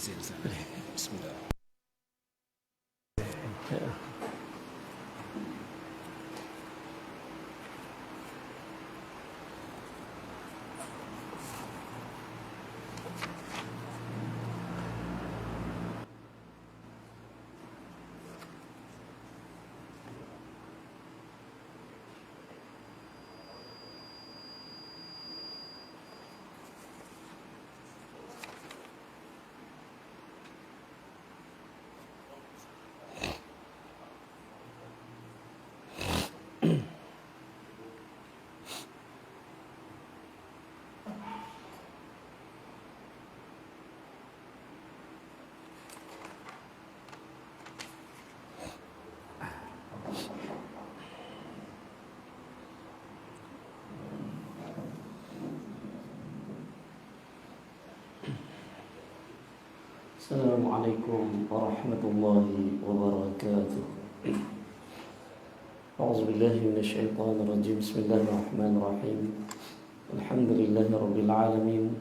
Bismillah. Assalamualaikum warahmatullahi wabarakatuh. A'udzubillahi minasyaitonir rajim. Bismillahirrahmanirrahim. Alhamdulillahi rabbil alamin.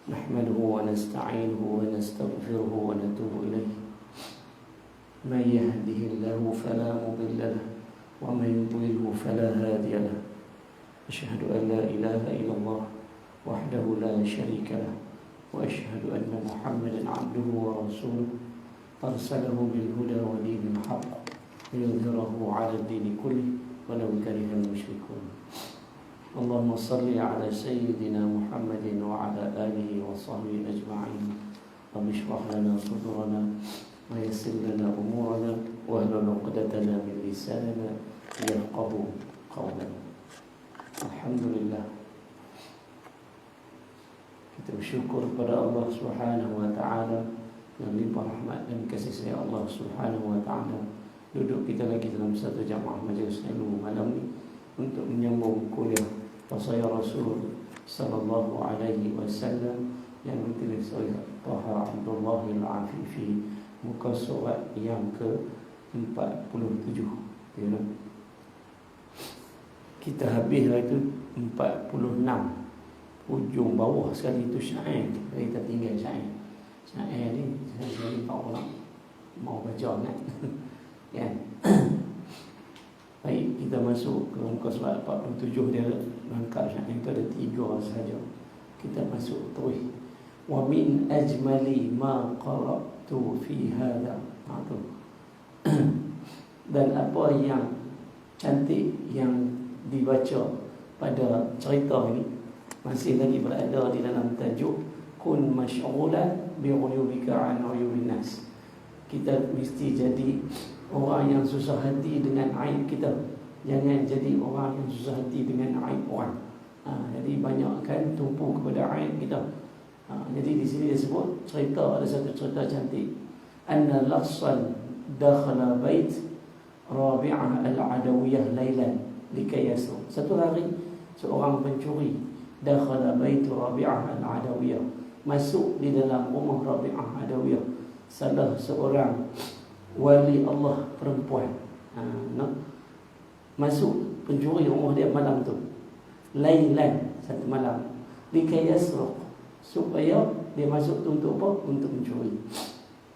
Nahmaduhu wa nasta'inuhu wa nastaghfiruhu wa natubu ilayh. Man yahdihillahu fala mudilla lahu wa man yudlilhu fala hadiya lahu. Asyhadu an la ilaha illallah wahdahu la syarika lahu وأشهد أن محمدا عبده ورسوله أرسله بالهدى ودين الحق ليظهره على الدين كله ولو كره المشركون. اللهم صل على سيدنا محمد وعلى آله وصحبه أجمعين. رب اشرح لنا صدورنا ويسر لنا أمورنا واحلل عقدة من لساننا يفقهوا قولنا. الحمد لله. Kita bersyukur kepada Allah Subhanahu wa taala yang limpah rahmat dan kasih sayang Allah Subhanahu wa taala. Duduk kita lagi dalam satu jamaah majlis ilmu malam ini untuk menyambung kuliah Wasaya Rasul sallallahu alaihi wasallam yang ditulis oleh Taha Abdullah Al-Afifi, muka surat yang ke-47. Kita habis itu 46. Ujung bawah sekali itu syair. Kita tinggal syair. Syair ni saya tahu orang mau baca kan. Kan? Baik, kita masuk ke muka surat 47. Dia lengkap syair itu ada 3 saja. Kita masuk terus. Wa min ajmali ma qara'tu fi hadha. Dan apa yang cantik yang dibaca pada cerita ini masih lagi berada di dalam tajuk kun masyghulan bi uyubika an uyubin nas. Kita mesti jadi orang yang susah hati dengan aib kita. Jangan jadi orang yang susah hati dengan aib orang. Jadi banyakkan tumpu kepada aib kita. Jadi di sini dia sebut cerita, ada satu cerita cantik. Anna laghsan dakhala bait Rabi'ah al-Adawiyah lailan likay yasru. Satu hari seorang pencuri dakhala bait Rabi'ah al-Adawiyah, masuk di dalam rumah Rabi'ah Adawiyah, salah seorang wali Allah perempuan. Masuk pencuri rumah dia malam tu, lailan, satu malam, likay yasruq, supaya dia masuk tu untuk apa? Untuk mencuri.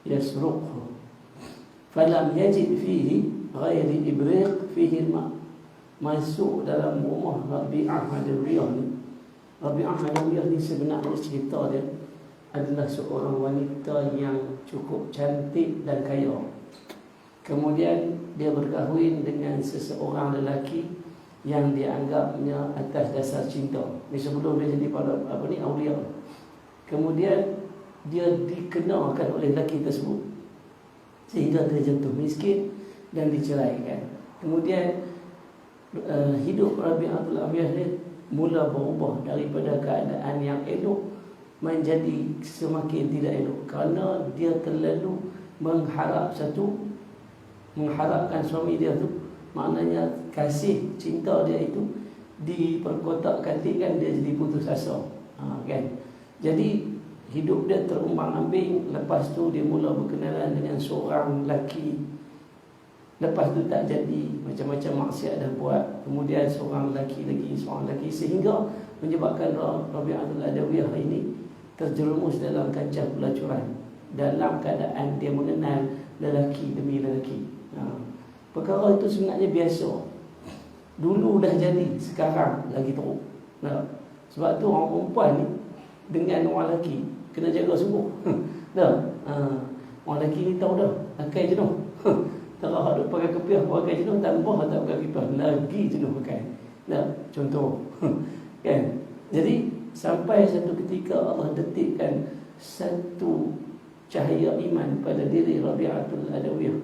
Yasruq falam yajid fihi ghairi ibriq fihi al-ma. Masuk dalam rumah Rabi'ah Adawiyah ni. Rabi'ah Adawiyah ni sebenarnya cerita dia adalah seorang wanita yang cukup cantik dan kaya. Kemudian dia berkahwin dengan seseorang lelaki yang dianggapnya atas dasar cinta. Ni sebelum dia jadi pada aulia. Kemudian dia dikenalkan oleh lelaki tersebut sehingga dia jatuh miskin dan diceraikan. Kemudian hidup Rabi'ah Adawiyah ni mula berubah daripada keadaan yang elok menjadi semakin tidak elok, kerana dia terlalu mengharapkan suami dia tu. Maknanya kasih cinta dia itu diperkotak-katikkan, dia jadi putus asa. Kan? Jadi hidup dia terumbang-ambing. Lepas tu dia mula berkenalan dengan seorang lelaki. Lepas tu tak jadi, macam-macam maksiat dah buat. Kemudian seorang lelaki sehingga menyebabkan Rabi'ah Adawiyah ini terjerumus dalam kancah pelacuran. dalam keadaan dia mengenal lelaki demi lelaki. Perkara itu sebenarnya biasa. Dulu dah jadi, sekarang lagi teruk. Sebab tu orang perempuan ni dengan orang lelaki kena jaga sungguh. Orang lelaki ni tahu dah pakai jenuh. Tak ada pakai kepiah, pakai jenuh, tambah tak pakai kepiah, lagi jenuh pakai. Contoh. Kan? Jadi sampai satu ketika Allah detikkan satu cahaya iman pada diri Rabi'atul Adawiyah.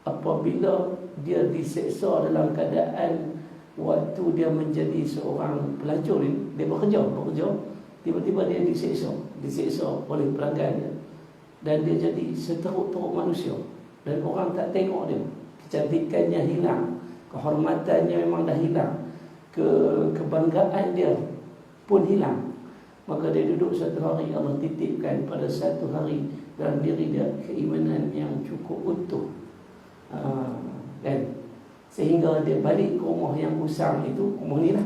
Apabila dia diseksa dalam keadaan waktu dia menjadi seorang pelacur ni, dia bekerja, tiba-tiba dia diseksa oleh pelanggan dia. Dan dia jadi seteruk-teruk manusia. Dan orang tak tengok dia. Kecantikannya hilang, kehormatannya memang dah hilang, kebanggaan dia pun hilang. Maka dia duduk satu hari, Allah titipkan pada satu hari dalam diri dia keimanan yang cukup utuh. Kan? Sehingga dia balik ke rumah yang usang itu, rumah ni lah,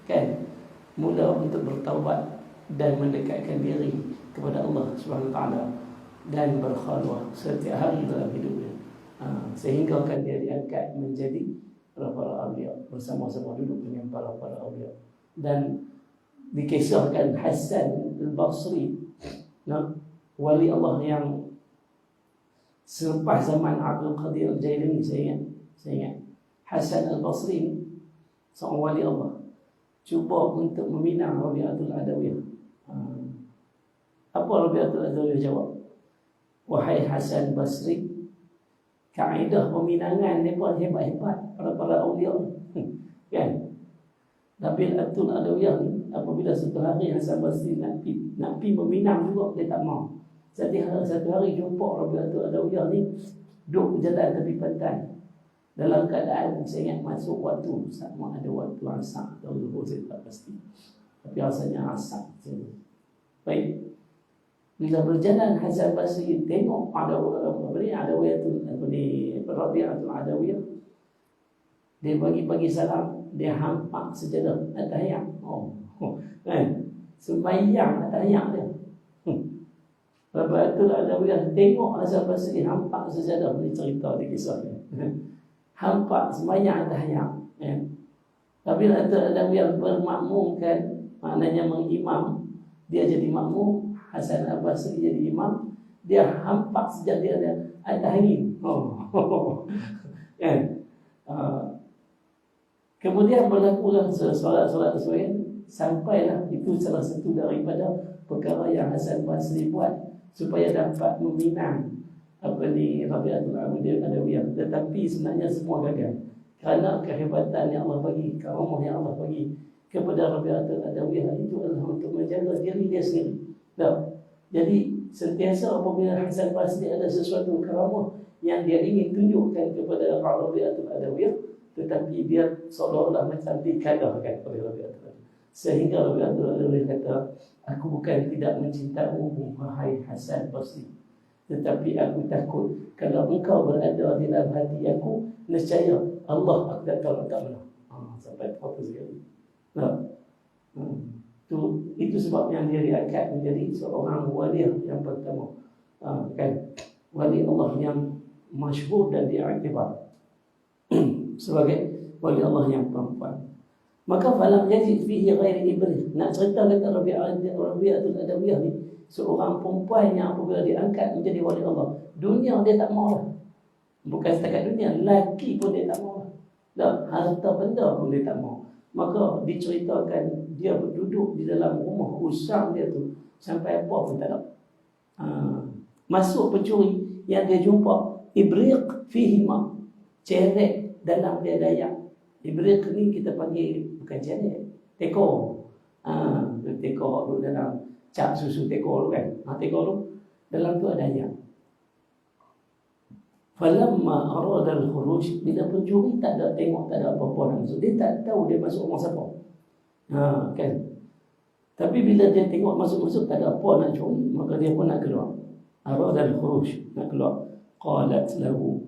kan? Mula untuk bertaubat dan mendekatkan diri kepada Allah SWT dan berkhalwah setiap hari dalam hidupnya. Sehingga kan dia diangkat menjadi para awliya, bersama-sama duduk dengan para awliya. Dan dikisahkan Hasan al-Basri, wali Allah yang selepas zaman Abdul Qadir al-Jailani, saya ingat Hasan al-Basri seorang wali Allah cuba untuk meminang Rabi'atul Adawiyah. Apa Rabi'atul Adawiyah jawab? Wahai Hasan Basri, kaedah peminangan ni pun hebat-hebat para awliya. Kan? Rabi'atul Adawiyah ni apabila satu hari Hasan Basri nak pergi meminang juga, dia tak mau. Satu hari jumpa Rabi'atul Adawiyah ni duduk berjalan tepi pantai dalam keadaan, saya ingat masuk waktu sama ada waktu asar atau zuhur, saya tak pasti, tapi rasanya asar. Baik, bila berjalan Hasan Basri tengok ada Rabi'atul Adawiyah, dia bagi salam, dia hampak sejadah atahiyat. Kan? Sembahyang atahiyat dia. Rabi'atul Adawiyah tengok Hasan Basri hampak sejadah, ni cerita di kisah dia. Hampak sembahyang atahiyat. Rabi'atul Adawiyah bermakmumkan, maknanya mengimam, dia jadi makmum, Hasan Basri jadi imam, dia hampak sejadah dia atahiyat. Kan? Kemudian berlakulah solat sesuai, sampailah itu salah satu daripada perkara yang Hasan Basri buat supaya dapat meminang Rabi'atul Adawiyah. Tetapi sebenarnya semua gagal kerana kehebatan yang Allah bagi, karamah yang Allah bagi kepada Rabi'atul Adawiyah itu adalah untuk menjaga diri dia sendiri. Jadi sentiasa apabila Hasan Basri ada sesuatu karamah yang dia ingin tunjukkan kepada Rabi'atul Adawiyah, tetapi dia seolah-olah macam dikalahkan oleh Rabi'atul Adawiyah. Sehingga Rabi'atul Adawiyah kata, aku bukan tidak mencintaimu wahai Hasan Basri, tetapi aku takut kalau engkau berada di dalam hati aku, nescaya Allah akan tolong kamu. Sampai apa sekali. Itu sebab yang dia diangkat menjadi seorang wali yang pertama, kan? Wali Allah yang masyhur dan diiktibar sebagai wali Allah yang perempuan. Maka falam yajid fihi ghairi iblis. Nak cerita kata Rabi'atul Adawiyah ni seorang perempuan yang apabila diangkat menjadi wali Allah, dunia dia tak mau lah. Bukan setakat dunia, lelaki pun dia tak mau lah. Dan harta benda pun dia tak mau. Maka diceritakan dia duduk di dalam rumah usang dia tu sampai apa pun tak ada. Masuk pencuri yang dia jumpa, ibriq fihi ma, cerek dalam dia dayak. Ibriq ni kita panggil bukan cerek, teko. Teko tu dalam cap susu teko tu kan. Teko tu dalam tu ada dayak. Falamma arada al-khuruj, bila pencuri tak ada tengok, tak ada apa-apa nak masuk, dia tak tahu dia masuk rumah siapa. Kan. Tapi bila dia tengok masuk-masuk tak ada apa nak curi, maka dia pun nak keluar. Arada al-khuruj, nak keluar. Qalat lahu,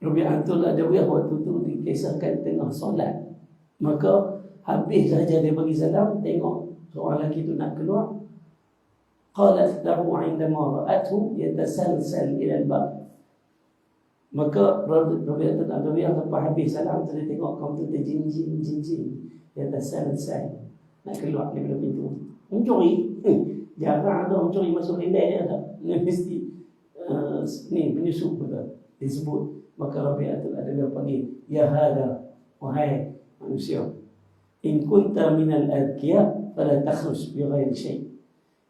Rabi'atul Adawiyah waktu tu dikisahkan tengah solat. Maka habis saja dia bagi salam, tengok seorang lelaki tu nak keluar. qalat lahu 'indama ra'athu yatasalsal ila al-bab. Maka Rabi'atul Adawiyah lepas habis salam tu dia tengok kaum tu terjinjing yatasalsal nak keluar daripada pintu. Mencuri. Jarang ada mencuri masuk lindai dia tak. Dia mesti ni penyusup betul. Disebut. Maka Rabi'atul Adawiyah panggil, ya hada, wahai manusia, in kunta minal adkiya fala takhruj bi ghairi syai'.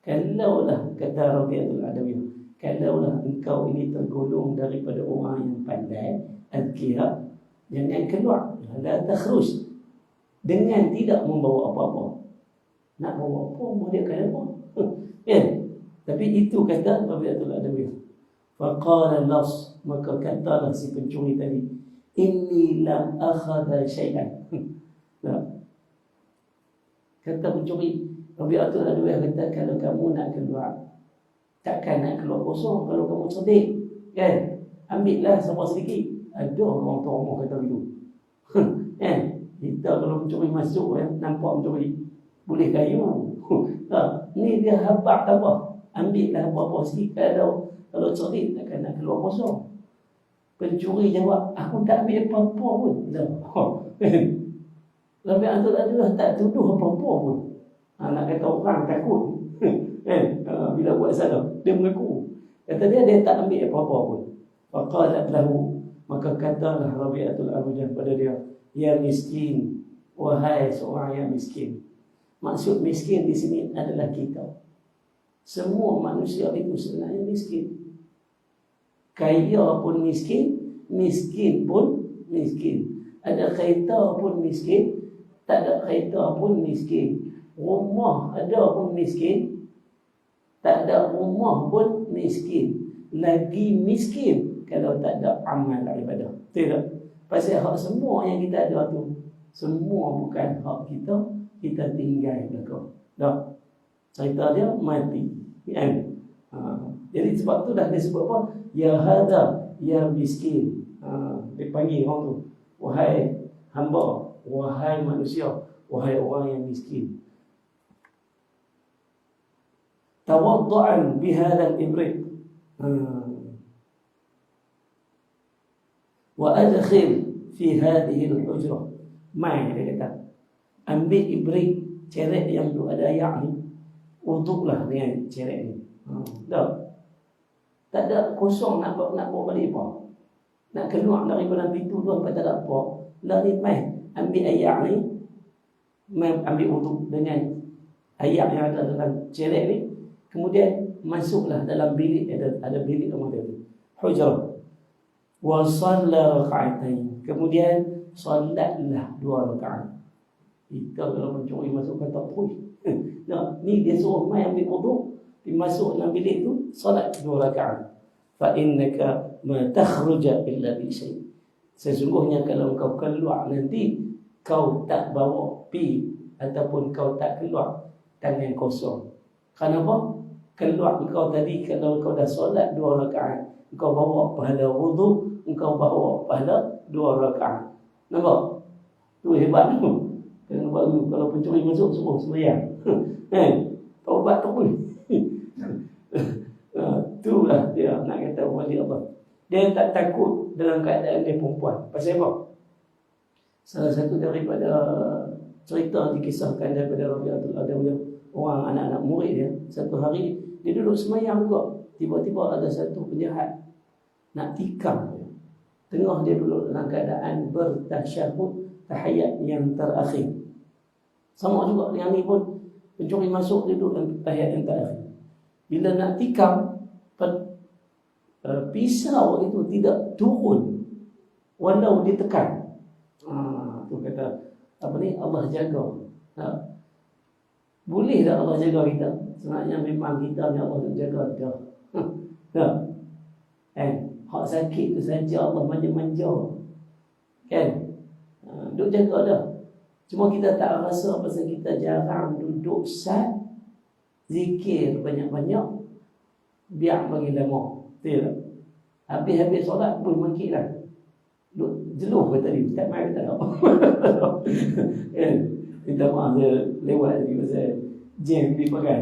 Kalaulah, kata Rabi'atul Adawiyah, kalaulah engkau ini tergolong daripada orang yang pandai, adkiya, jangan keluar, la takhruj, dengan tidak membawa apa-apa. Nak bawa apa, mau dia kena apa? Tapi itu kata Rabi'atul Adawiyah. Faqala las, maka katalah si pencuri tadi, inni lam akhadha syai'an. Kata pencuri, Rabi'atul Adawiyah kata, kalau kamu nak keluar, takkan nak keluar kosong. Kalau kamu cerdik, kan, ambillah sama sedikit. Ada orang tua rumah kata begitu. Kan, kita kalau pencuri masuk, nampak pencuri, boleh kayu. Ni dia habak apa? Ambillah apa-apa sikit. Kalau cerdik takkan nak keluar kosong. Pencuri jawab, aku tak ambil apa-apa pun. Rabi'atul Adawiyah tak tuduh apa-apa pun. Nak kata orang takut. Bila buat salah, dia mengaku. Kata dia tak ambil apa-apa pun. Faqalat lahu, maka katalah Rabi'atul Adawiyah pada dia, ya miskin, wahai seorang yang miskin. Maksud miskin di sini adalah kita. Semua manusia itu sebenarnya miskin. Kaya pun miskin, miskin pun miskin. Ada kereta pun miskin, tak ada kereta pun miskin. Rumah ada pun miskin, tak ada rumah pun miskin. Lagi miskin kalau tak ada amal ibadah. Tidak. Pasal hak semua yang kita ada tu, semua bukan hak kita, kita tinggal belakang. Tak. Cerita dia mati. Kan? Jadi sebab tu dah disebut apa? Ya hada, ya miskin. Dipanggil orang tu, wahai hamba, wahai manusia, wahai orang yang miskin. Tawaddu'an bihadal ibrik. Wa adkhil fi hadhihi al-hujrah. Mai dia kata, ambil ibrik, cerek yang tu ada ayak ni, uduklah dengan cerek ni. Tak ada kosong nak bawa balik apa. Nak keluar daripada pintu tu apa tak ada apa. Lari mai ambil ayak ni, mai ambil uduk dengan ayak yang ada dalam cerek ni, kemudian masuklah dalam bilik, ada bilik rumah dia, hujrah. Wa shalla raka'atain, kemudian solatlah 2 rakaat. Kita kalau mencuri masuk kata puih. Nah, ni dia suruh mai ambil uduk, masuk dalam bilik tu, solat 2 rakaat. Fa innaka ma takhruja illa bi syai'. Sesungguhnya kalau kau keluar nanti, kau tak bawa pi ataupun kau tak keluar tangan kosong. Kenapa? Keluar kau tadi, kalau kau dah solat 2 rakaat, kau bawa pahala wudu, kau bawa pahala 2 rakaat. Nampak? Tu hebat tu. Kalau pencuri masuk suruh sembahyang. Taubat tak boleh. Itulah dia nak kata wali Allah. Dia tak takut dalam keadaan dia perempuan. Pasal apa? Salah satu daripada cerita dikisahkan daripada Rabi'atul Adawiyah, orang anak-anak murid dia, satu hari dia duduk sembahyang juga. Tiba-tiba ada satu penjahat nak tikam dia. Tengah dia duduk dalam keadaan bertasyahud, tahiyat yang terakhir. Sama juga yang ni pun, pencuri masuk dia duduk dalam tahiyat yang terakhir. Bila nak tikam, pisau itu tidak turun walau ditekan. Tu kata apa ni, Allah jaga. Boleh tak Allah jaga kita? Sebenarnya memang kita ni Allah jaga dah. Hak sakit tu saja Allah manja-manja. Kan? Duk jaga dah. Cuma kita tak rasa pasal kita jarang duduk sat, zikir banyak-banyak, biar bagi lama. Betul tak? Habis-habis solat pun mangkit lah. Jeluh ke tadi, tak main tak apa. Minta maaf dia lewat tadi pasal jam pergi makan.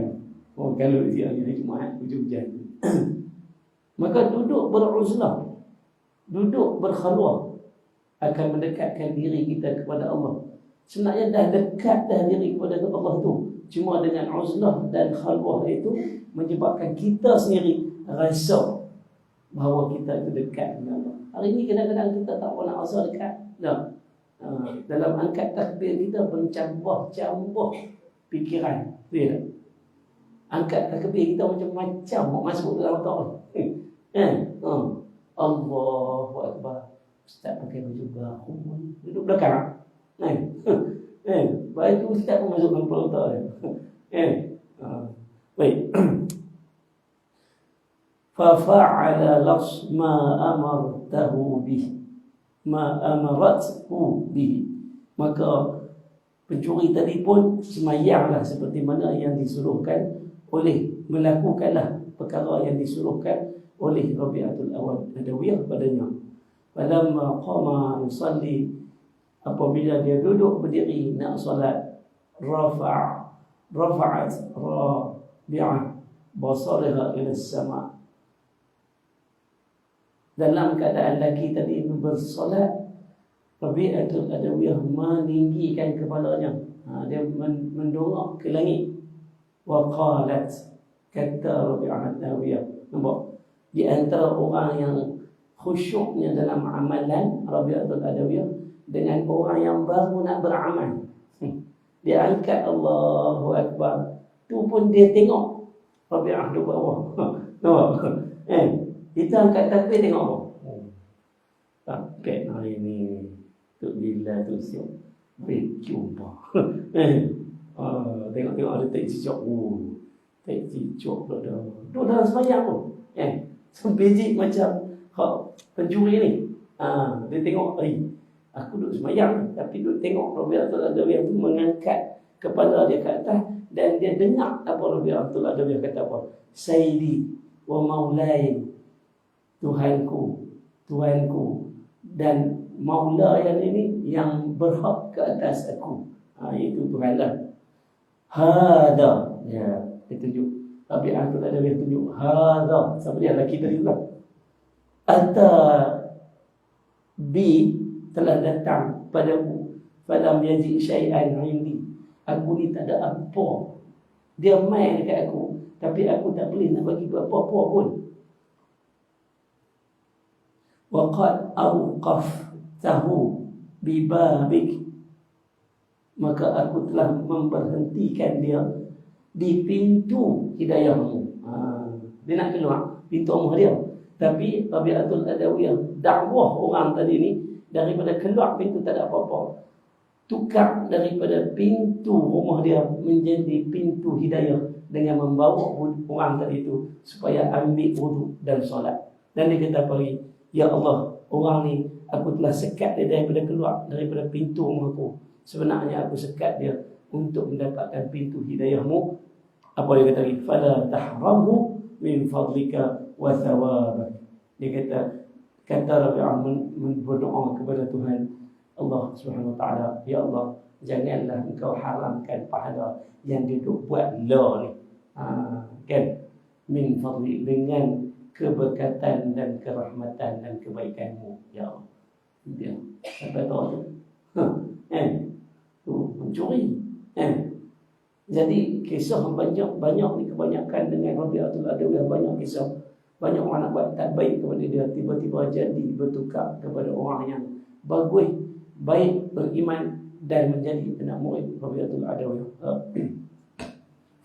Oh, kalau dia hari Jumaat hujan-hujan. Maka duduk beruzlah, duduk berkhalwah akan mendekatkan diri kita kepada Allah. Sebenarnya dah dekat dah diri kepada Allah tu. Cuma dengan uzlah dan khalwah itu menyebabkan kita sendiri rasa bahawa kita itu dekat dengan Allah. Hari ini kadang-kadang kita tak nak rasa dekat. Tak. Dalam angkat takbir kita bercampur-campur fikiran. Ya. Angkat takbir kita macam-macam masuk dalam otak. Allahu Akbar. Ustaz pakai baju baru, duduk belakang. Baik tu Ustaz pun masuk dalam otak dia. Baik. Fafa'ala las ma amartahu bih, ma amarathu bih. Maka pencuri tadi pun semayanglah seperti mana yang disuruhkan oleh, melakukanlah perkara yang disuruhkan oleh Rabi'atul Adawiyah padanya. Falamma qama yusalli, apabila dia duduk berdiri nak solat, rafa'at Rabi'ah basaraha ila as-sama'. Dalam keadaan lelaki tadi bersolat, Rabi'atul Adawiyah meninggikan kepalanya. Dia mendongak ke langit. Wa qalat, kata Rabi'atul Adawiyah. Nampak? Di antara orang yang khusyuknya dalam amalan Rabi'atul Adawiyah dengan orang yang baru nak beramal. Dia angkat Allahu Akbar, tu pun dia tengok Rabi'ah di bawah. Nampak? Kita angkat takbir tengok apa? Takbir hari ni tu bila tu siap berjumpa. Tengok-tengok ada tak cicak. Tak cicak dah. Tu dalam sembahyang tu. Sebiji macam pencuri ni. Dia tengok, aku duduk sembahyang tapi duduk tengok Rabi'atul Adawiyah tu mengangkat kepala dia ke atas dan dia dengar apa Rabi'atul Adawiyah kata apa. Sayyidi wa maulai, Tuhanku, Tuhanku dan maula yang ini yang berhak ke atas aku. Itu Tuhanlah. Hada, ya, dia tunjuk. Rabi'atul Adawiyah tunjuk hada. Siapa dia? Lelaki tadi juga. Ata bi, telah datang padaku, falam yaji syai'an indi. Aku ni tak ada apa. Dia main dekat aku, tapi aku tak boleh nak bagi apa-apa pun. Wa qad awqaftahu bi babik, maka aku telah memberhentikan dia di pintu hidayahmu. Dia nak keluar pintu rumah dia, tapi Rabi'atul Adawiyah dakwah orang tadi ni daripada keluar pintu tak ada apa-apa, tukar daripada pintu rumah dia menjadi pintu hidayah dengan membawa orang tadi itu supaya ambil wuduk dan solat. Dan dia kata pagi, ya Allah, orang ni aku telah sekat dia daripada keluar daripada pintu rumahku. Sebenarnya aku sekat dia untuk mendapatkan pintu hidayahmu. Apa dia kata lagi? Fala tahramhu min fadlika wa thawabak. Dia kata Rabi'ah berdoa kepada Tuhan Allah Subhanahu Wa Taala, ya Allah, janganlah engkau haramkan pahala yang dia buat lo ni. Kan? Min fadli, dengan keberkatan dan kerahmatan dan kebaikanmu, ya Allah. Dia sampai tahu tu. Tu mencuri. Jadi kisah banyak ni, kebanyakan dengan Rabi'atul Adawiyah, banyak kisah. Banyak orang nak buat tak baik kepada dia, tiba-tiba jadi bertukar kepada orang yang bagus, baik, beriman dan menjadi anak murid Rabi'atul Adawiyah.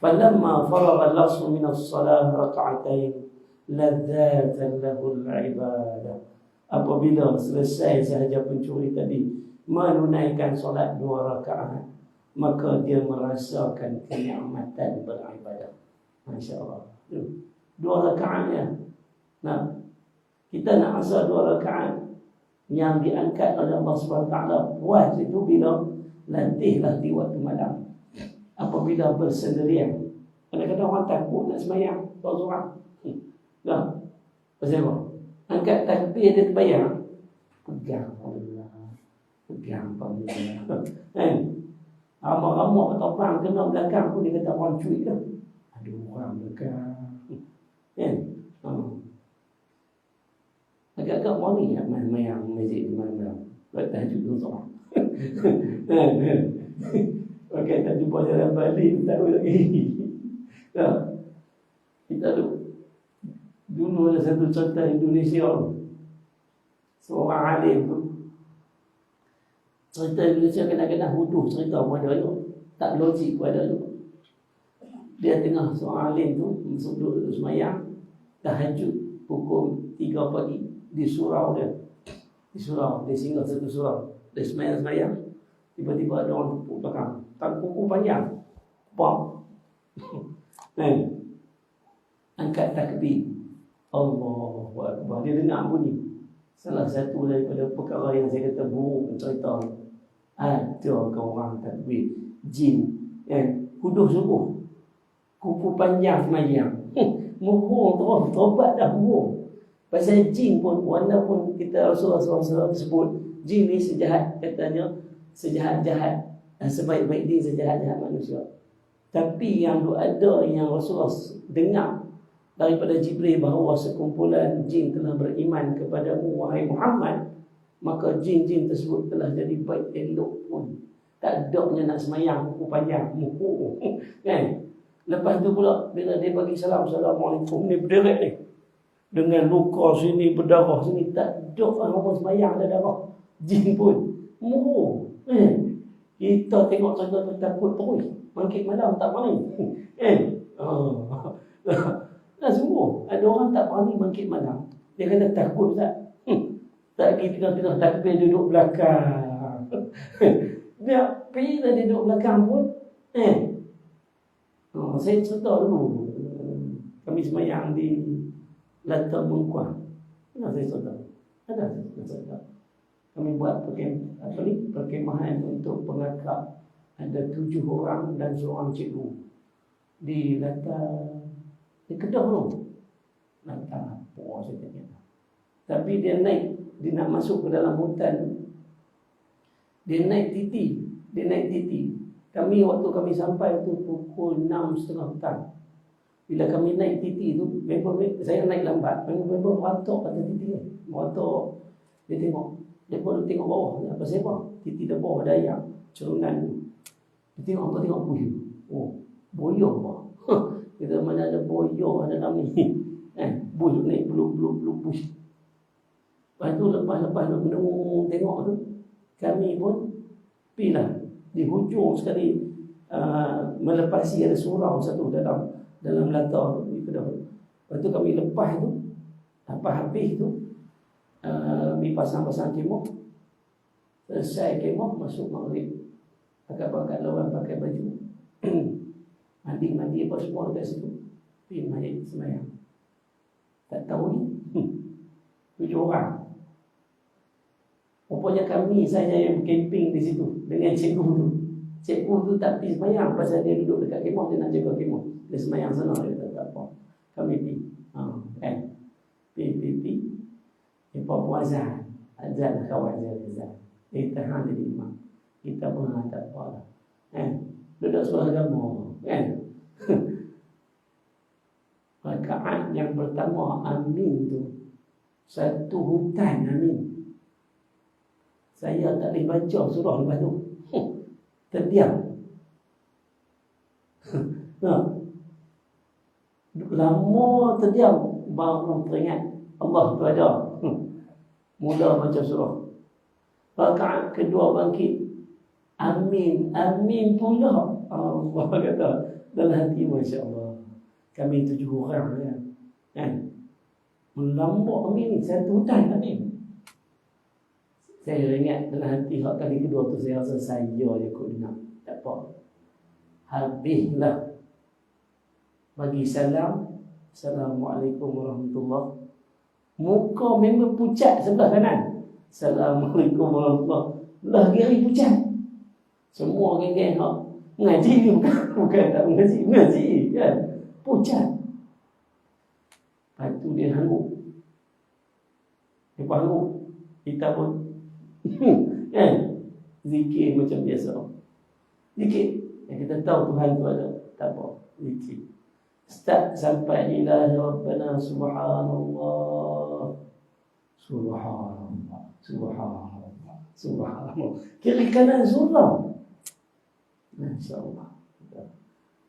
Falamma faragha al-lasu min as-salah rak'atain ladzatan lahu al-ibadah. Apabila selesai sahaja pencuri tadi menunaikan solat 2 rakaat, maka dia merasakan kenikmatan beribadah. Masya-Allah. 2 rakaatnya. Nah, kita nak rasa 2 rakaat yang diangkat oleh Allah Subhanahu Wa Taala puas itu bila latihlah di waktu malam. Apabila bersendirian. Kadang-kadang orang takut nak sembahyang seorang. Nah, pasal apa? Angkat takbir dia terbayang, pegang Allah, pegang Allah. Ramai-ramai terbang kena belakang pun dia kata orang cuit ke. ada orang dekat. Kan? Agak-agak mari nak main-main masjid di malam-malam. Buat tahajud tu tak. Okey, tak jumpa jalan balik, tak tahu lagi. Kita dulu ada satu contoh Indonesia. Seorang alim tu. Cerita Indonesia kadang-kadang huduh cerita pun ada tu. Tak logik pun ada tu. Dia tengah seorang alim tu masuk duduk semayang tahajud pukul 3 pagi di surau dia. Di surau, dia singgah satu surau. Dia semayang-semayang, tiba-tiba ada orang tepuk belakang. Tak kuku panjang. Bam. Angkat takbir. Allahu Akbar. Dia dengar bunyi. Salah satu daripada perkara yang saya kata buruk cerita. Ada orang takbir jin huduh subuh. Kuku panjang semayang. Muhur terus, tobat dah muhur. Pasal jin pun, walaupun kita Rasulullah SAW sebut jin ni sejahat, katanya sejahat-jahat, sebaik-baik dia sejahat-jahat manusia. Tapi yang ada yang Rasulullah dengar daripada Jibril bahawa sekumpulan jin telah beriman kepadamu wahai Muhammad, maka jin-jin tersebut telah jadi baik elok pun. Tak adanya nak semayang kuku panjang muhur. Kan? Lepas tu pula bila dia bagi salam, Assalamualaikum, ni berderet ni dengan luka sini, berdarah sini, tak ada orang semayang ada darah. Jin pun muhur. Kita tengok contoh tu takut terus. Bangkit malam tak berani. Dah semua. Ada orang tak berani bangkit malam. Dia kata takut tak? Tak pergi tengah-tengah takbir duduk belakang. Dia pergi dah duduk belakang pun. Saya cerita dulu. Kami semayang di Lantai Mengkuang. Pernah saya cerita? Ada saya cerita. Kami buat perkemahan untuk pengakap. Ada 7 orang dan seorang cikgu di Lantai, di Kedah tu. Lantai apa saya tanya. Tapi dia naik, dia nak masuk ke dalam hutan. Dia naik titi. Kami waktu kami sampai tu pukul 6.30 petang. Bila kami naik titi tu, saya naik lambat. Member beratok kat titi ni. Beratok. Dia tengok. Dia pun tengok bawah. Apa siapa? Titi dah bawah daya. Cerunan tu. Dia tengok buyur. Oh, buyur apa? Kita mana ada buyur dalam ni. Buyur naik belum push. Lepas tu lepas nak tengok tu, kami pun pilah di hujung sekali melepasi ada surau satu dalam latar di Kedah. Lepas tu kami lepas tu, habis tu kami pasang-pasang kemah. Selesai kemah, masuk maghrib. Pakai lawan, pakai baju. Mandi apa semua dekat situ. Pergi masjid semayang. Tak tahu ni 7 orang. Rupanya saya yang camping di situ dengan cikgu tu. Cikgu tu tak pergi semayang pasal dia duduk dekat kemah, dia nak jaga kemah. Dia semayang sana, dia tak apa. Kami pergi. Kan? Pergi. Lepas puan azan kawan saya azan. Dia tahan jadi imam. Kita pun tak apa lah. Kan? Duduk sebelah agama. Kan? Rakaat yang pertama amin tu, satu hutan amin. Saya tak boleh baca surah lepas tu. Terdiam. Lama terdiam, baru teringat Allah tu ada. Mula baca surah. Rakaat kedua bangkit, amin pula. Allah kata dalam hati, Masya Allah, kami 7 orang kan. Melambak amin ni, satu hutan amin. Saya ingat dalam hati kali kedua tu saya rasa saya je kot dengar. Tak apa. Habislah. Bagi salam. Assalamualaikum warahmatullahi. Muka memang pucat sebelah kanan. Assalamualaikum warahmatullahi. Lagi hari pucat. Semua geng-geng ngaji ni bukan tak mengaji kan. Pucat. Lepas tu dia hangus. Lepas hangus, kita pun kan? Zikir macam biasa. Zikir yang kita tahu Tuhan tu ada. Tak apa, zikir. Start sampai ilahi Rabbana subhanallah. Subhanallah. Subhanallah. Subhanallah. Kiri kanan surah. Masya-Allah.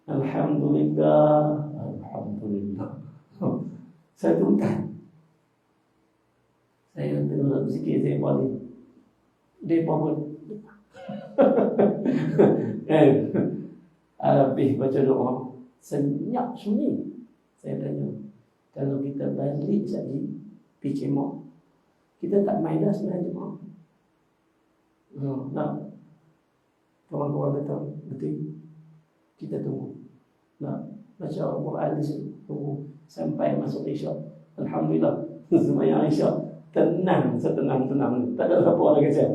Alhamdulillah. Alhamdulillah. Satu tak. Saya tengok sikit saya balik. Dia pun habis baca doa senyap sunyi. Saya tanya, kalau kita balik sekali pergi cemok, kita tak main dah sebenarnya jemaah. Nah, kawan-kawan kata betul. Kita tunggu. Nah, baca Al-Quran di sini, tunggu sampai masuk Isyak. Alhamdulillah, semayang Isyak tenang, setenang-tenang. Tak ada apa lagi saya.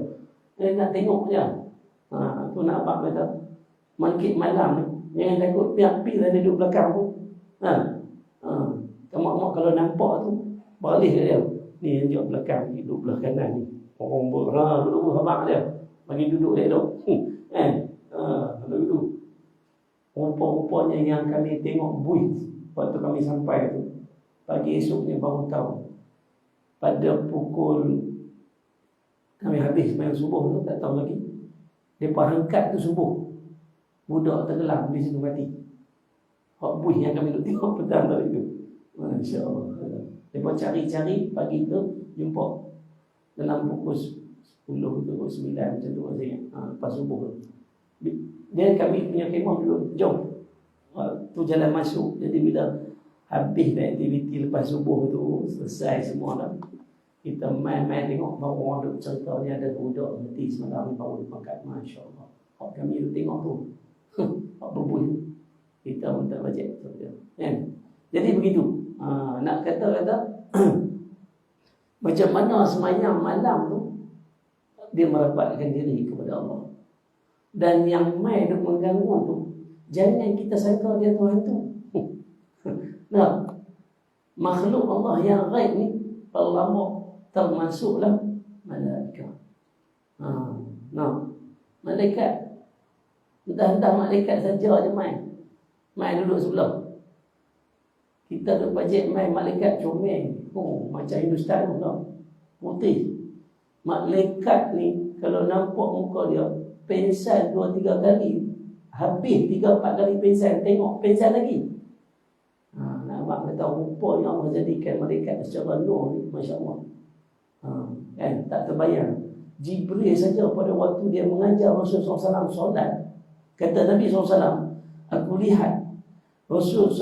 Dia nak tengok je. Tu nak abang kata, mangkit malam ni, jangan takut piak-pi dah duduk belakang pun. Mak-mak kalau nampak tu, balik dia. Ni yang duduk belakang, duduk belah kanan ni. Orang duduk abang dia. Bagi duduk dia duduk. Kalau itu. Rupa-rupanya yang kami tengok buih waktu kami sampai tu, pagi esoknya baru tahu. Pada pukul kami habis main subuh tu, tak tahu lagi. Mereka angkat tu subuh, budak tenggelam di situ mati. Hak buih yang kami duduk tengok petang tadi tu. Masya Allah. Mereka cari-cari pagi tu jumpa dalam pukul 10 tu, 9 macam tu saya. Lepas subuh tu. Dia kami punya kemah dulu jom tu jalan masuk. Jadi bila habis aktiviti lepas subuh tu, selesai semua dah, kita main-main tengok baru orang duduk cerita ni ada budak mati semalam ni baru dipakat. Masya Allah. Hak kami duduk tengok tu hak berbunyi, kita pun tak baca kan? Jadi begitu. Nak kata macam mana semayang malam tu dia merapatkan diri kepada Allah. Dan yang mai duk mengganggu tu, jangan kita sangka dia Tuhan tu. Nah, makhluk Allah yang ghaib ni lama termasuklah malaikat. Malaikat. Entah malaikat saja je mai. Mai duduk sebelah. Kita duk bajet mai malaikat comel. Macam Hindustan tu tau. Putih. Malaikat ni kalau nampak muka dia, pensan 2-3 kali, habis 3-4 kali pensan, tengok pensan lagi. Nampak kata rupanya Allah jadikan malaikat secara nur ni, Masya Allah. Kan, tak terbayang. Jibril saja pada waktu dia mengajar Rasulullah SAW solat, kata Nabi SAW, aku lihat Rasul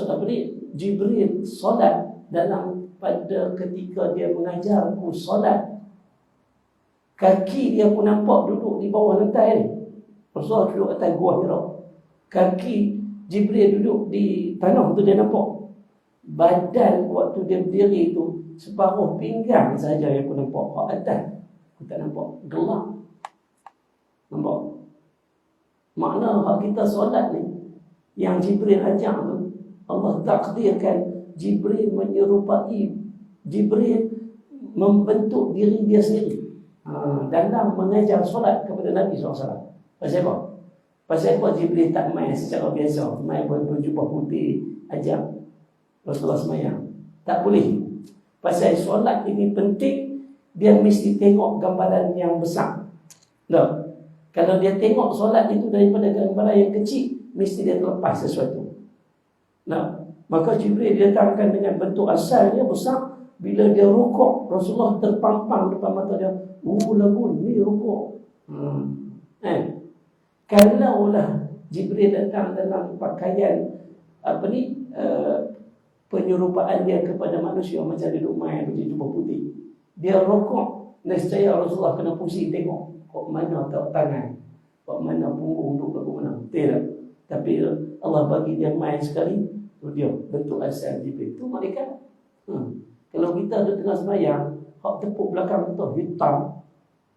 Jibril solat dalam pada ketika dia mengajarku solat, kaki dia pun nampak duduk di bawah lantai ni. Rasulullah duduk atas gua Hira. Kaki Jibril duduk di tanah tu dia nampak. Badan waktu dia berdiri tu, separuh pinggang saja yang aku nampak. Kat atas aku tak nampak. Gelap. Nampak? Makna hak kita solat ni, yang Jibril ajar tu, Allah takdirkan Jibril menyerupai, Jibril membentuk diri dia sendiri dalam mengajar solat kepada Nabi SAW. Pasal apa? Pasal apa Jibril tak main secara biasa, main berjubah putih ajar Rasulullah semayang? Tak boleh. Pasal solat ini penting, dia mesti tengok gambaran yang besar. Tak? Kalau dia tengok solat itu daripada gambaran yang kecil, mesti dia terlepas sesuatu. Nah, maka Jibril datangkan dengan bentuk asalnya besar. Bila dia rukuk, Rasulullah terpampang depan mata dia. Lagun, ni rukuk. Kalaulah Jibril datang dalam pakaian penyerupaan dia kepada manusia macam dia duduk main baju jubah putih, dia rukuk, nescaya Rasulullah kena pusing tengok kok mana tak tangan, kok mana punggung duduk lagu mana. Tidak. Tapi Allah bagi dia main sekali, tu dia bentuk asal Jibril. Tu malaikat. Kalau kita duduk tengah sembahyang, hak tepuk belakang tu hitam,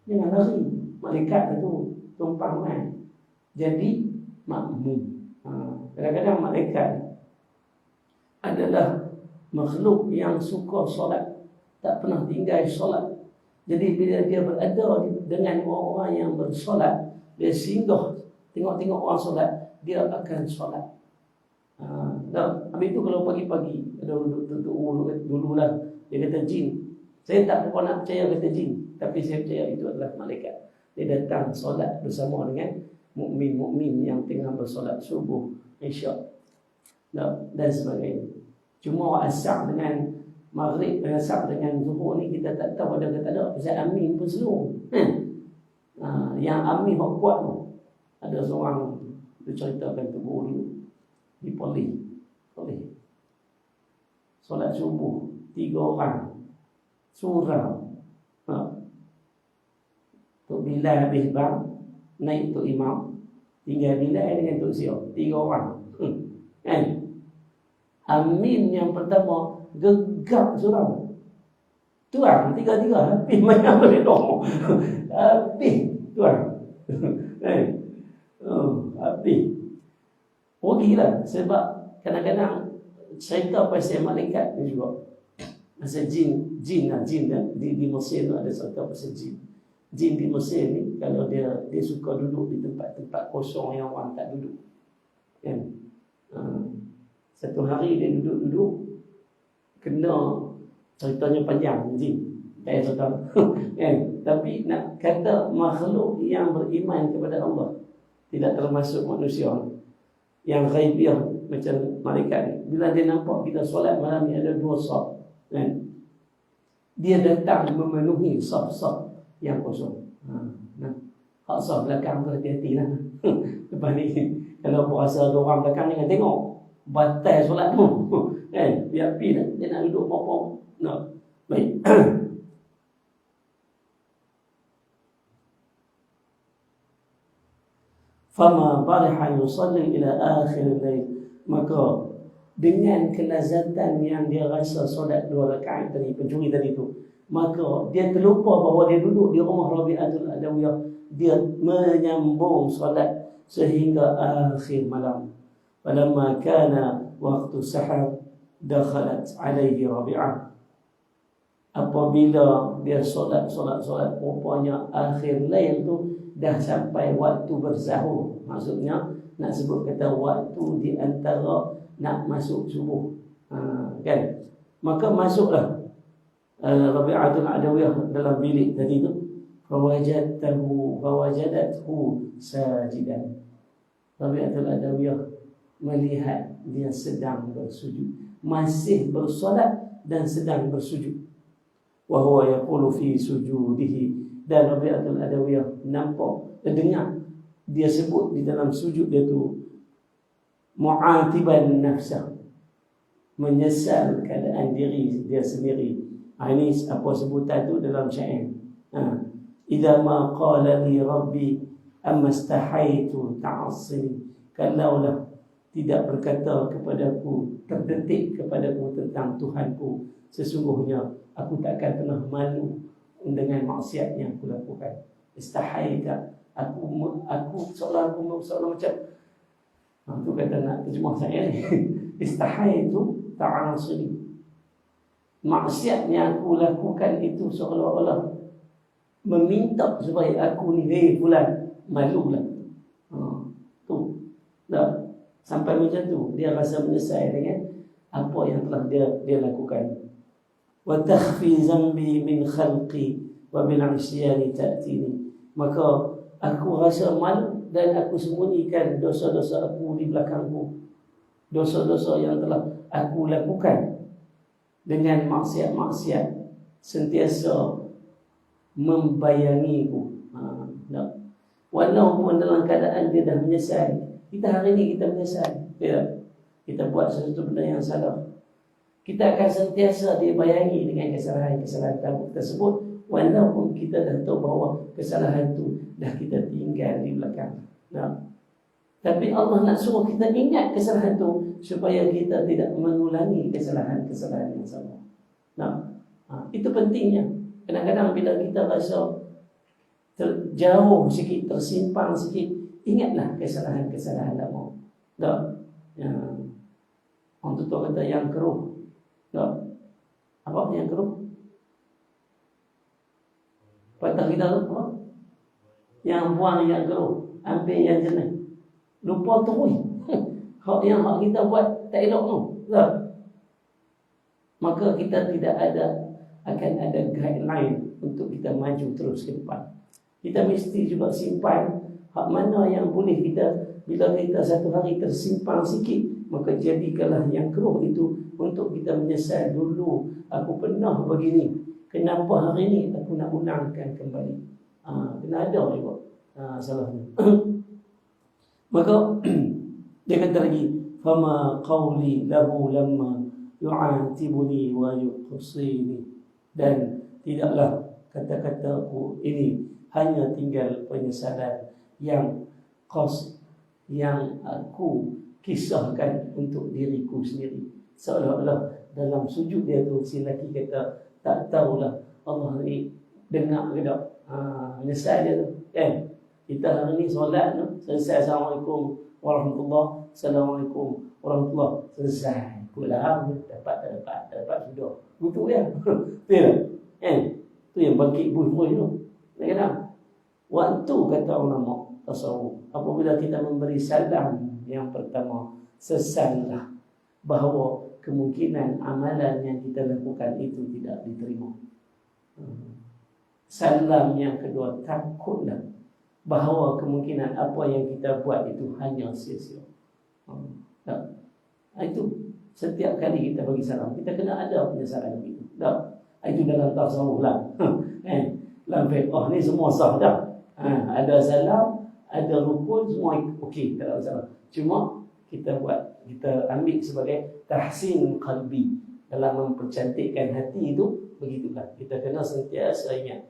jangan lari. Malaikat itu tumpang main. Jadi makmum. Kadang-kadang malaikat adalah makhluk yang suka solat, tak pernah tinggal solat. Jadi bila dia berada dengan orang-orang yang bersolat, dia singgah tengok-tengok orang solat, dia akan solat. Tak. Habis tu kalau pagi-pagi ada dulu lah dia kata jin. Saya tak berapa nak percaya kata jin, tapi saya percaya itu adalah malaikat. Dia datang solat bersama dengan mukmin-mukmin yang tengah bersolat subuh, isyak, dan sebagainya. Cuma asar dengan maghrib, asar dengan zuhur ni kita tak tahu ada ke tak ada. Pasal amin pun slow. Yang amin hok kuat tu. Ada seorang dia ceritakan tu guru di Polis. Solat subuh 3 orang surau. Tok Bilal habis bang naik tok imam, tinggal Bilal dengan tok Siok, 3 orang. Kan? Amin yang pertama gegap surau. Tuan, tiga-tiga habis banyak boleh doa. Habis tuan. Habis. Pergilah sebab kadang-kadang cerita pasal malaikat ni juga. Pasal jin kan di Mesir tu ada cerita pasal jin. Jin di Mesir ni kalau dia suka duduk di tempat-tempat kosong yang orang tak duduk. Kan? Satu hari dia duduk kena, ceritanya panjang jin. Tak cerita. Kan? Tapi nak kata makhluk yang beriman kepada Allah, tidak termasuk manusia yang ghaibiyah macam malaikat ni. Bila dia nampak kita solat malam ni ada 2 saf, kan? Dia datang memenuhi saf-saf yang kosong. Hak saf belakang tu hati-hati lah. Lepas ni kalau berasa ada orang belakang ni kan tengok batal solat tu. Kan? Biar pergi dah. Dia nak duduk apa-apa. Baik. Fama bariha yusalli ila akhir al-lail. Maka dengan kelazatan yang dia rasa solat 2 rakaat tadi, pencuri tadi tu, maka dia terlupa bahawa dia duduk di rumah Rabi'atul Adawiyah. Dia menyambung solat sehingga akhir malam. Falamma kana waqtu sahar dakhalat alaihi Rabi'ah. Apabila dia solat rupanya akhir lail tu dah sampai waktu bersahur. Maksudnya nak sebut kata waktu di antara nak masuk subuh. Kan? Maka masuklah Rabi'atul Adawiyah dalam bilik tadi tu. Fawajadathu sajidan. Rabi'atul Adawiyah melihat dia sedang bersujud, masih bersolat dan sedang bersujud. Wa huwa yaqulu fi sujudihi. Dan Rabi'atul Adawiyah nampak, dengar dia sebut di dalam sujud dia tu, mu'atiban nafsah, menyesal keadaan diri dia sendiri. Ini apa sebutan tu dalam syair. Idza ma qala li rabbi amma istahaitu ta'assini. Kalaulah tidak berkata kepadaku, terdetik kepadaku tentang Tuhanku, sesungguhnya aku takkan pernah malu dengan maksiat yang aku lakukan. Istahaita, aku seolah macam tu kata nak terjemah saya ni. Istahaitu ta'assini. Maksiat yang aku lakukan itu seolah-olah meminta supaya aku ni, fulan, malulah. Tu. Dah sampai macam tu, dia rasa menyesal dengan apa yang telah dia lakukan. Wa takhfi zambi min khalqi wa bil 'isyani ta'tini. Maka aku rasa malu dan aku sembunyikan dosa-dosa aku di belakangku. Dosa-dosa yang telah aku lakukan dengan maksiat-maksiat sentiasa membayangiku. Walaupun dalam keadaan dia dah menyesal. Kita hari ini kita menyesal, kita buat sesuatu benda yang salah, kita akan sentiasa dibayangi dengan kesalahan-kesalahan tersebut, walaupun kita dah tahu bahawa kesalahan itu dah kita tinggal di belakang. Tapi Allah nak suruh kita ingat kesalahan itu supaya kita tidak mengulangi kesalahan-kesalahan yang sama. Itu pentingnya. Kadang-kadang bila kita rasa terjauh sikit, tersimpang sikit, ingatlah kesalahan-kesalahan lama. Orang tua kata yang keruh. Apa yang keruh? Patah kita tu apa? Yang buang yang keruh, ambil yang jenis. Lupa terus. hak kita buat tak elok tu. Tak? Maka kita tidak akan ada guideline untuk kita maju terus ke depan. Kita mesti juga simpan hak mana yang boleh kita, bila kita satu hari tersimpan sikit, maka jadikanlah yang keruh itu untuk kita menyesal dulu. Aku pernah begini, kenapa hari ini aku nak ulangkan kembali? Kena ada juga salahnya. Maka dia kata lagi, fama qawli lahu lamma yu'atibuni wa yuqsini, dan tidaklah kata-kataku ini hanya tinggal penyesalan yang aku kisahkan untuk diriku sendiri. Seolah-olah dalam sujud dia tu si lelaki kata, tak tahulah Allah ni dengar ke tak. Menyesal dia tu kan. Kita hari ni solat tu selesai, Assalamualaikum warahmatullahi, Assalamualaikum warahmatullahi, selesai. Pulang dapat sudah. Betul ya. Betul kan? Tu yang bangkit buih-buih tu. Kenapa? Waktu kata ulama tasawuf, apabila kita memberi salam yang pertama, sesallah bahawa kemungkinan amalan yang kita lakukan itu tidak diterima. Salam yang kedua, takutlah bahawa kemungkinan apa yang kita buat itu hanya sia-sia. Itu setiap kali kita bagi salam, kita kena ada penyesalan itu. Itu dalam tasawuf lah. Dalam fiqh ni semua sah dah. Ada salam, ada rukun, semua okey, tak ada masalah. Cuma kita ambil sebagai tahsin qalbi, dalam mempercantikkan hati itu, begitulah. Kita kena sentiasa ingat.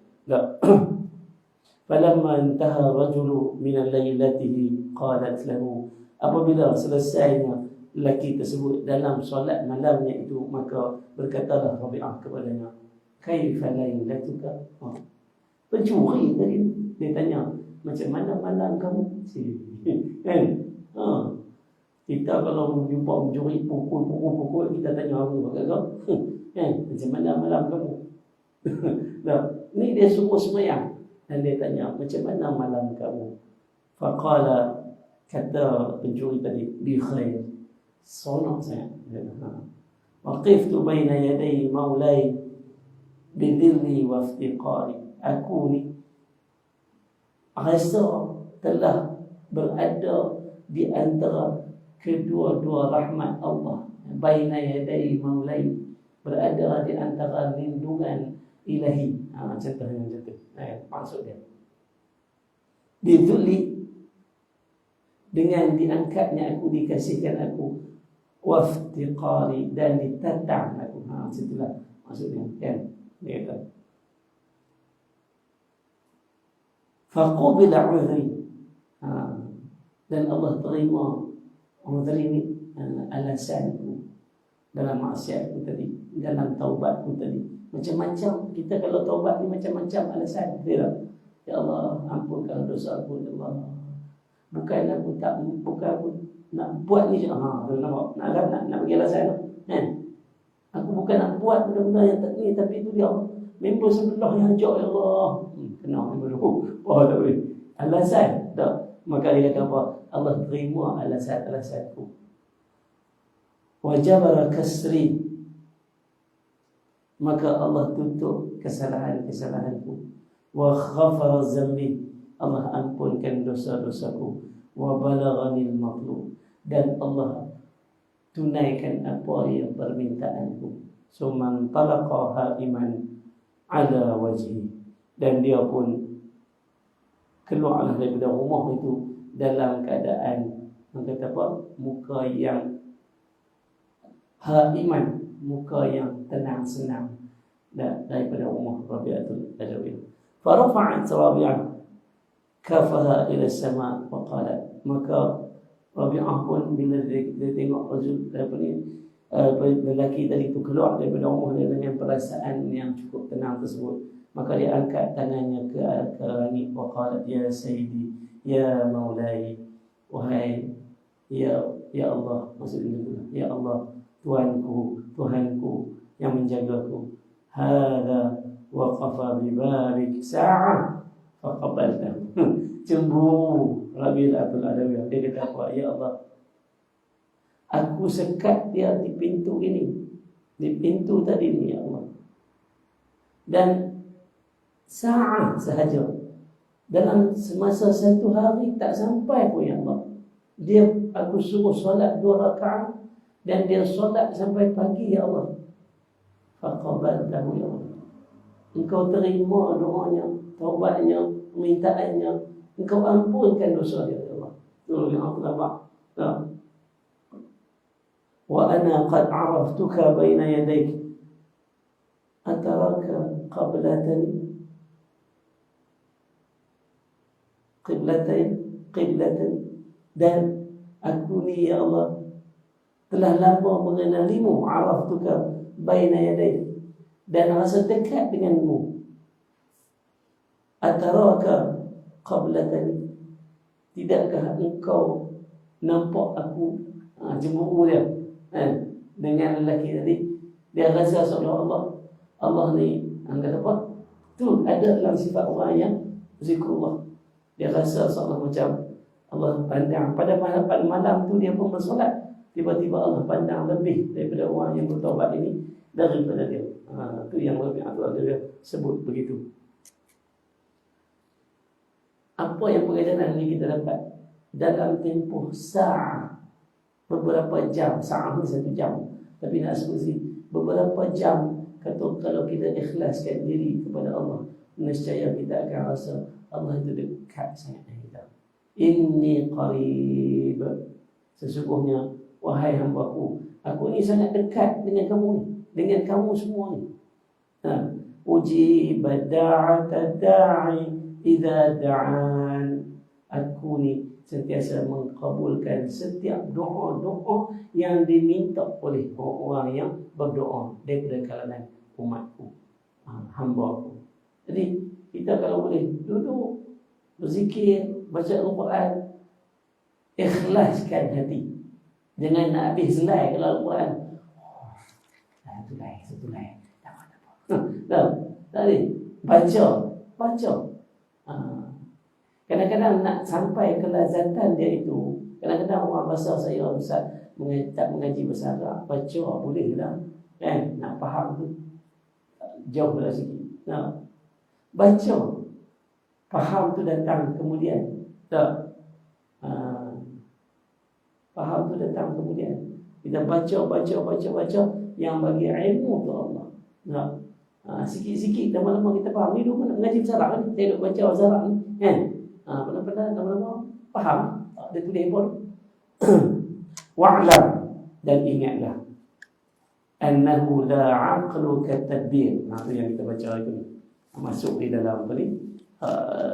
Falamma intaha rajulu min al-lailatihi qalat lahu, apabila selesainya lelaki tersebut dalam solat malamnya itu, maka berkatalah Rabi'ah kepadanya, kaifa lailatuka? Pencuri tadi dia tanya, macam mana malam kamu? Kan? Kita kalau jumpa pencuri pukul, kita tanya apa kau? Kan? Macam mana malam kamu? Ni dia suruh semayang. Dan dia tanya, macam mana malam kamu? Faqala, kata pencuri tadi, bi khair. Sonok saya. Waqiftu baina yaday maulai bidhilli wa iftiqari. Aku ni rasa telah berada di antara kedua-dua rahmat Allah. Baina yaday maulai, berada di antara lindungan ilahi. Contohnya macam tu. Maksud dia didhulli, dengan diangkatnya aku, dikasihkan aku, waftiqari, dan ditatang aku. Itulah maksudnya kan. Dia kata faqubila udhri, dan Allah terima udhri ni, alasanku dalam maksiatku tadi, dalam taubatku tadi. Macam-macam kita kalau taubat ni, macam-macam alasan. Tidak, ya Allah ampunkan dosa aku, ya Allah. Bukan aku nak buat ni je. Nak bagi alasan tu kan. Aku bukan nak buat benda-benda yang tak ni, tapi itu dia member sebelah yang ajak, ya Allah. Kena member tu. Tak boleh. Alasan tak. Maka dia kata apa? Allah terima alasan-alasanku. Wajabara kasri, maka Allah tutup kesalahan-kesalahanku. Wa khafara zambi, Allah ampunkan dosa-dosaku. Wa balaghanil matlub, dan Allah tunaikan apa yang permintaanku. Summan talaqa haiman ala wajhi, dan dia pun keluarlah daripada rumah itu dalam keadaan, kata apa, muka yang haiman, muka yang tenang senang, daripada rumah Rabi'atul Adawiyah. Farafa'at Rabi'ah kafaha ila sama wa qalat, maka Rabi'ah pun bila dia tengok lelaki tadi itu keluar daripada rumah dia dengan perasaan yang cukup tenang tersebut, maka dia angkat tangannya ke langit, wa qalat, ya sayyidi, ya maulai, wahai ya Allah, maksudnya itu, ya Allah, Tuhanku yang menjagaku. Hadza waqafa bi babik sa'ah faqabalta. Cemburu Rabi'atul Adawiyah. Dia kata apa? Ya Allah, Aku sekat dia di pintu ini, di pintu tadi ni ya Allah. Dan saat sahaja, dalam semasa satu hari tak sampai pun ya Allah, aku suruh solat 2 rakaat dan dia solat sampai pagi ya Allah. Faqabaltahu ya Allah. Engkau terima doanya, taubatnya, permintaannya, engkau ampunkan dosa dia ya Allah. Itu yang aku dapat. Wa ana qad araftuka baina yadayk ataraka qiblatan, dan aku ni ya Allah telah lama mengenalimu, araftuka baina yadayk, dan rasa dekat denganmu. Ataraka qiblatan, tidakkah engkau nampak aku cemburu dia dengan lelaki tadi? Dia rasa seolah-olah Allah ni kata apa? Tu ada dalam sifat orang yang zikrullah. Dia rasa seolah macam Allah pandang. Pada malam tu dia pun bersolat, tiba-tiba Allah pandang lebih daripada orang yang bertaubat ini daripada dia. Tu yang lebih dia sebut begitu. Apa yang pengajaran ini kita dapat? Dalam tempoh sa'ah, beberapa jam, sa'ah ni 1 jam, tapi nak sebut beberapa jam, kata kalau kita ikhlaskan diri kepada Allah, nescaya kita akan rasa Allah itu dekat sangat dengan kita. Inni qarib, sesungguhnya wahai hamba-Ku, aku ni sangat dekat dengan kamu ni, dengan kamu semua ni. Ujib da'ata da'i idza da'an, aku ni sentiasa mengabulkan setiap doa-doa yang diminta oleh orang yang berdoa daripada kalangan umatku, hamba-Ku. Jadi kita kalau boleh duduk berzikir, baca Al-Quran, ikhlaskan hati. Jangan nak habis selai kalau Al-Quran. Satu lain. Tadi baca. Kadang-kadang nak sampai kelazatan dia itu, kadang-kadang orang rasa saya Ustaz tak mengaji bahasa Arab, baca boleh lah kan, nak faham tu jauh dari sikit. Baca, faham tu datang kemudian. Faham tu datang kemudian. Kita baca yang bagi ilmu tu Allah. Sikit-sikit lama-lama kita faham. Ni dulu nak mengaji bahasa Arab kan, saya duk baca bahasa Arab ni kan. Benar-benar lama-lama faham. Dia tulis pun. Wa'lam, dan ingatlah, annahu la 'aqlu katadbir. Itu yang kita baca itu masuk di dalam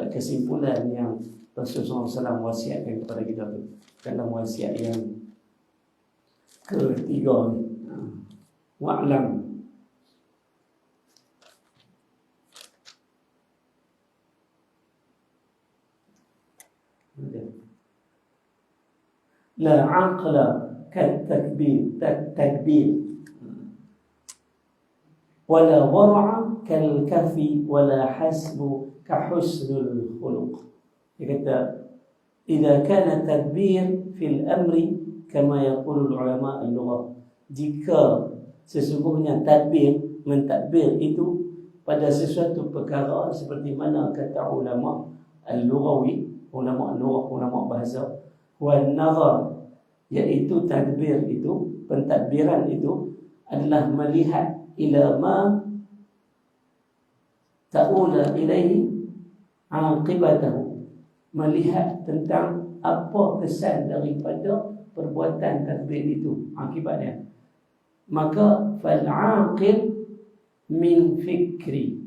kesimpulan yang Rasulullah SAW wasiatkan kepada kita tu, dalam wasiat yang ketiga ni. Wa'lam, la 'aqla katadbir wala war'a kal kafi wala hasbu ka husnul khuluq. Dia kata idza kana tadbir fil amri kama yaqulu ulama al-lughah, jika sesungguhnya mentadbir itu pada sesuatu perkara seperti mana kata ulama al-lughawi, ulama lughah, ulama bahasa, wan nazar, iaitu tadbir itu, pentadbiran itu adalah melihat ila ma ta'ula ilaihi aqibatahu, melihat tentang apa kesan daripada perbuatan tadbir itu, akibatnya. Maka fal-aqil min fikri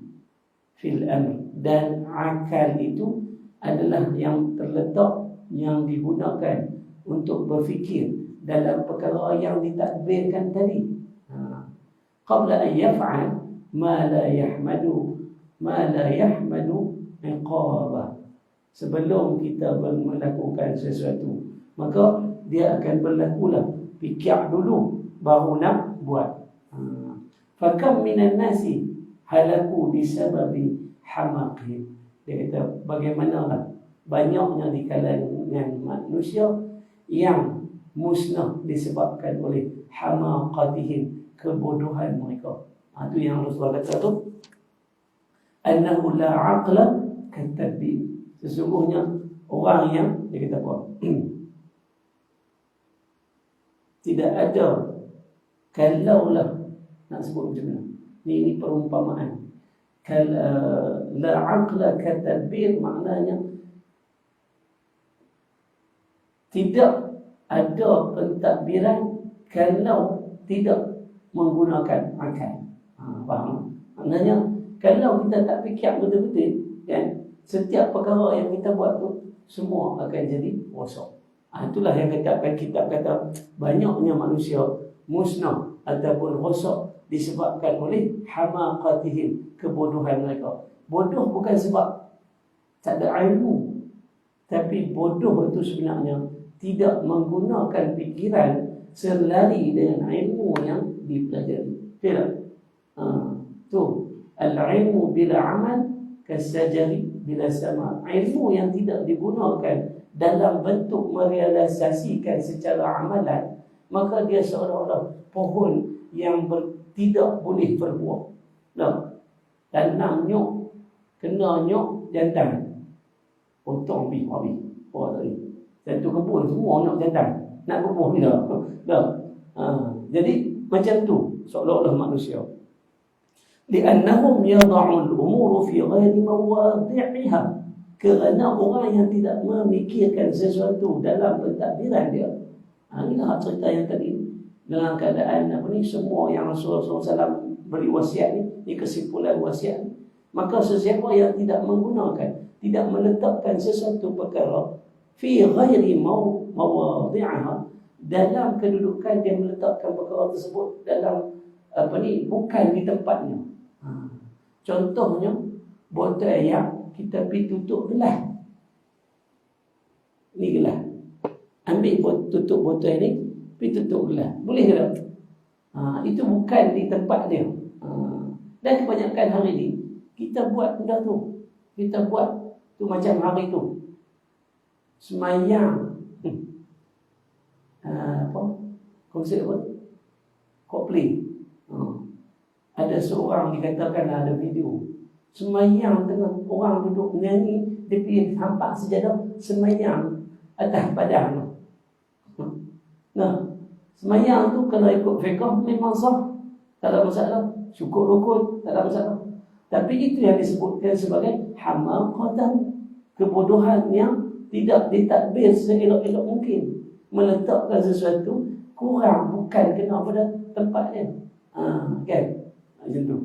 fil amr, dan akal itu adalah yang terletak, yang digunakan untuk berfikir dalam perkara yang ditadbirkan tadi. Qabla an yaf'al ma la yahmadu iqabah, sebelum kita melakukan sesuatu, maka dia akan berlakulah, fikir dulu baru nak buat. Fakam minan nasi halaku bisababi hamaqi. Dia kata bagaimanalah banyaknya di kalangan manusia yang musnah disebabkan oleh hamaqatihim, kebodohan mereka. Itu yang Rasulullah kata tu, annahu la aqla katadbir. Sesungguhnya orang yang dia kata apa? Tidak ada, kalaulah nak sebut macam mana. Ini perumpamaan. La aqla katadbir maknanya tidak ada pentadbiran kalau tidak menggunakan akal. Faham? Maknanya kalau kita tak fikir betul-betul, kan, setiap perkara yang kita buat tu semua akan jadi rosak. Itulah yang katakan kitab kata banyaknya manusia musnah ataupun rosak disebabkan oleh hamaqatihim, kebodohan mereka. Bodoh bukan sebab tak ada ilmu, tapi bodoh itu sebenarnya tidak menggunakan fikiran selari dengan ilmu yang dipelajari. Tidak. Tu al-ilmu bila amal kasajari bila sama. Ilmu yang tidak digunakan dalam bentuk merealisasikan secara amalan, maka dia seolah-olah pohon yang tidak boleh berbuah. Nah, tanam nyok, kena nyok jantan, potong habis. Oh tadi. Satu kebun semua nak jantan, nak berbuah bila. Jadi macam tu seolah-olah manusia. Li'annahum yad'ul umur fi ghairi mawadhi'iha. Kerana orang yang tidak memikirkan sesuatu dalam pentadbiran dia. Inilah cerita yang tadi. Dalam keadaan semua yang Rasulullah SAW beri wasiat ni kesimpulan wasiat. Maka sesiapa yang tidak menggunakan, tidak meletakkan sesuatu perkara fi ghairi mawadhi'aha, dalam kedudukan dia meletakkan perkara tersebut dalam bukan di tempatnya. Contohnya botol air kita pergi tutup gelas. Ni gelas. Ambil tutup botol ni, pergi tutup gelas. Boleh ke tak? Itu bukan di tempat dia. Dan kebanyakan hari ni kita buat benda tu. Kita buat tu macam hari tu. Semayang konsep apa? Coldplay. Ada seorang dikatakan ada video semayang tengah orang duduk menyanyi, dia pergi hampak sejadah semayang atas padang. Nah, semayang tu kalau ikut fiqh memang sah, tak ada masalah. Syukur rukun, tak ada masalah. Tapi itu yang disebutkan sebagai hamaqatan, kebodohan yang tidak ditadbir seelok-elok mungkin. Meletakkan sesuatu kurang, bukan kena pada tempatnya. Kan? Macam tu.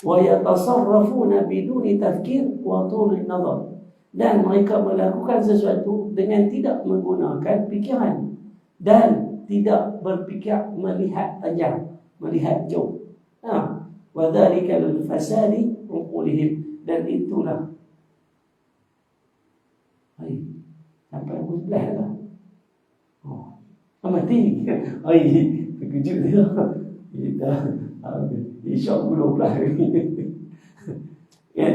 Wa yatasarrafuna biduni tafkir wa tulil nazar. Dan mereka melakukan sesuatu dengan tidak menggunakan fikiran dan tidak berfikir melihat tajam, melihat jauh. Wa dzalika lil fasadi uqulihim, dan itulah sampai pukul 11 lah. Mati. Terkejut dia. Kita insya pukul 12. Kan?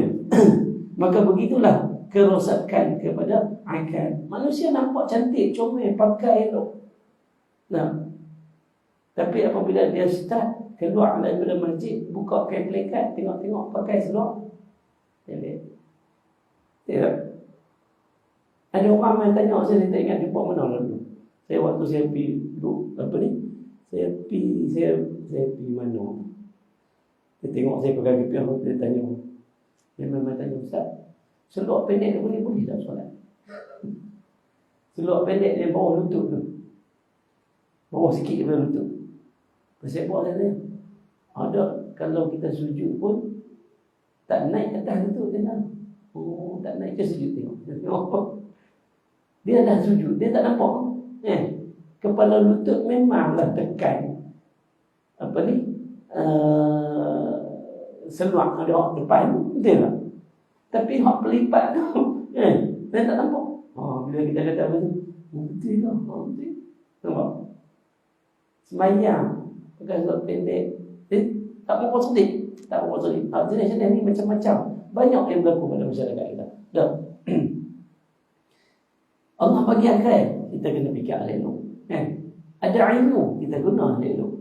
Maka begitulah kerosakan kepada akal. Manusia nampak cantik, comel, pakai elok. Tapi apabila dia start keluar daripada masjid, buka kain pelikat, tengok-tengok pakai seluar, tidak. Ada orang yang tanya saya tak ingat jumpa mana lalu. Waktu saya pergi duduk saya pergi mana. Dia tengok saya pakai kepiah, dia tanya. Dia memang tanya, Ustaz, seluar pendek ni boleh tak solat? Seluar pendek dia bawah lutut tu. Bawah sikit daripada lutut. Pasal buat dia. Ada kalau kita sujud pun tak naik atas lutut dia. Tak naik ke sujud tengok. Dia dah sujud, dia tak nampak. Kepala lutut memanglah tekan seluar ada hak depan, betul tak? Tapi hak pelipat tu dia tak nampak. Bila kita kata apa tu, betul lah, betul. Nampak? Semayang pakai seluar pendek, tak mau konsentrate, tak mau konsentrate. Jenis ni macam-macam, banyak yang berlaku pada masyarakat kita. Dah. Allah bagi akal, kita kena fikir elok. Kan? Ada ilmu, kita guna elok.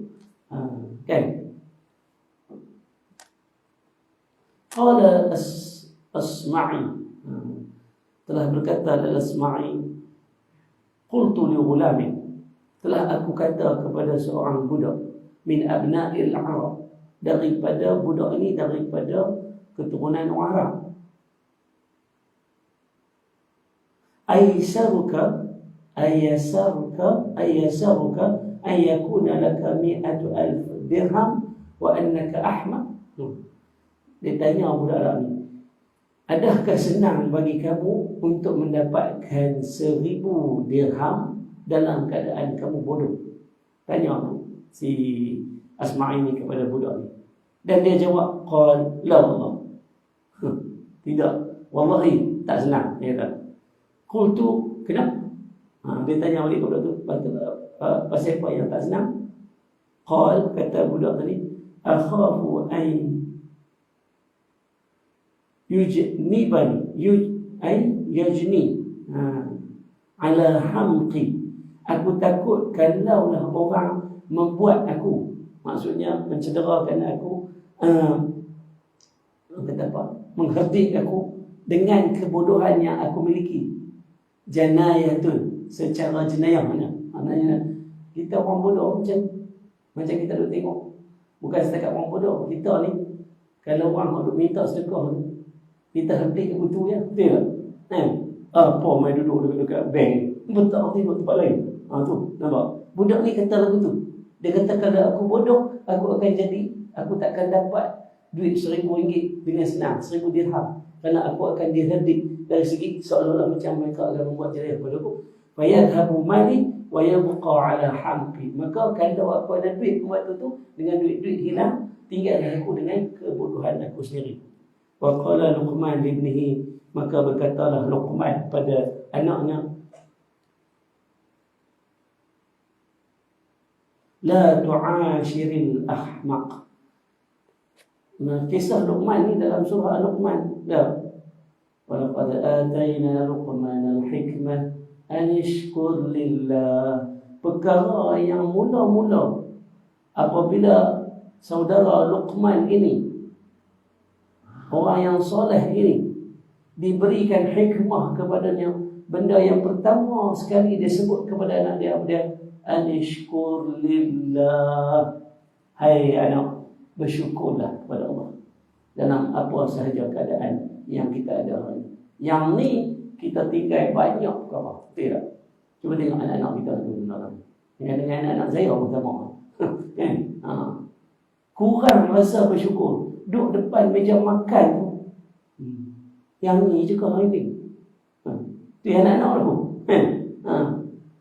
Kan? Qala Asma'i, telah berkata Al-Asma'i, qultu li ghulamin, telah aku kata kepada seorang budak, min abna'il Arab, daripada budak ini daripada keturunan Arab, ayyasaruka an yakuna laka 100,000 dirham wa annaka ahmaq. Dia tanya budak Arab ni, adakah senang bagi kamu untuk mendapatkan 1,000 dirham dalam keadaan kamu bodoh? Tanya si Asma'i ni kepada budak ni. Dan dia jawab, qal la wallah. Tidak, wallahi tak senang. Dia kata. Qultu, kenapa? Dia tanya balik kepada tu, pasal apa yang tak senang? Qal, kata budak tadi, akhafu an yajni ala hamqi. Aku takut kalaulah orang membuat aku, maksudnya mencederakan aku, kata apa, mengherdik aku dengan kebodohan yang aku miliki. Janayatun, secara jenayah. Maknanya kita orang bodoh macam kita duk tengok, bukan setakat orang bodoh. Kita ni kalau orang duk minta sedekah ni, kita herdik butuh ya, betul tak? Apa main duduk dekat bank, betul tengok tempat lain. Tu nampak, budak ni kata lagu tu. Dia kata kalau aku bodoh, aku takkan dapat duit RM1,000 dengan senang, 1,000 dirham, kerana aku akan diherdik dari segi seolah-olah macam mereka akan membuat jerih kepada aku. Fayadhabu mali wa yabqa ala hamqi. Maka kalau aku ada duit waktu tu, dengan duit-duit hilang, tinggallah aku dengan kebodohan aku sendiri. Wa qala Luqman li ibnihi, maka berkatalah Luqman pada anaknya, la tu'ashiril ahmaq. Nah, kisah Luqman ni dalam surah Luqman. Walaqad atayna Luqman al-hikmah an yashkur lillah. Perkara yang mula-mula apabila saudara Luqman ini, orang yang soleh ini, diberikan hikmah kepadanya, benda yang pertama sekali dia sebut kepada anak dia, anishkur lillah. Hai anak, bersyukurlah kepada Allah dalam apa sahaja keadaan yang kita ada hari. Yang ni kita tinggal banyak perkara, betul tak? Cuba tengok anak-anak kita tu benar. Dengan anak-anak saya pun sama. Kan? Kurang rasa bersyukur. Duduk depan meja makan tu, yang ni juga hari ni. Tu anak-anak tu.